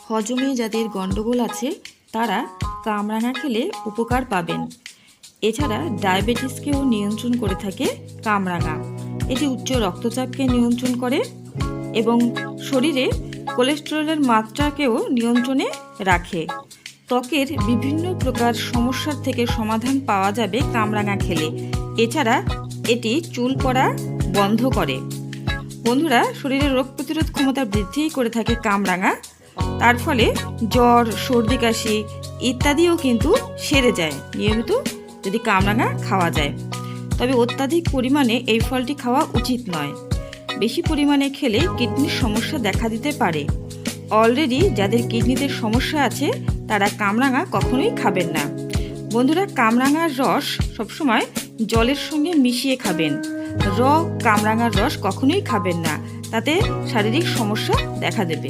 হজমে যাদের গণ্ডগোল আছে তারা কামরাঙা খেলে উপকার পাবেন। এছাড়া ডায়াবেটিসকেও নিয়ন্ত্রণ করে থাকে কামরাঙা। এটি উচ্চ রক্তচাপকে নিয়ন্ত্রণ করে এবং শরীরে কোলেস্টেরলের মাত্রাকেও নিয়ন্ত্রণে রাখে। ত্বকের বিভিন্ন প্রকার সমস্যার থেকে সমাধান পাওয়া যাবে কামরাঙা খেলে। এছাড়া এটি চুল পড়া বন্ধ করে। বন্ধুরা, শরীরের রোগ প্রতিরোধ ক্ষমতা বৃদ্ধি করে থাকে কামরাঙা। তার ফলে জ্বর, সর্দি, কাশি ইত্যাদিও কিন্তু সেরে যায় নিয়মিত যদি কামরাঙা খাওয়া যায়। তবে অত্যাধিক পরিমাণে এই ফলটি খাওয়া উচিত নয়। বেশি পরিমাণে খেলে কিডনির সমস্যা দেখা দিতে পারে। অলরেডি যাদের কিডনিতে সমস্যা আছে তারা কামরাঙা কখনোই খাবেন না। বন্ধুরা, কামরাঙার রস সবসময় জলের সঙ্গে মিশিয়ে খাবেন। কামরাঙার রস কখনোই খাবেন না, তাতে শারীরিক সমস্যা দেখা দেবে।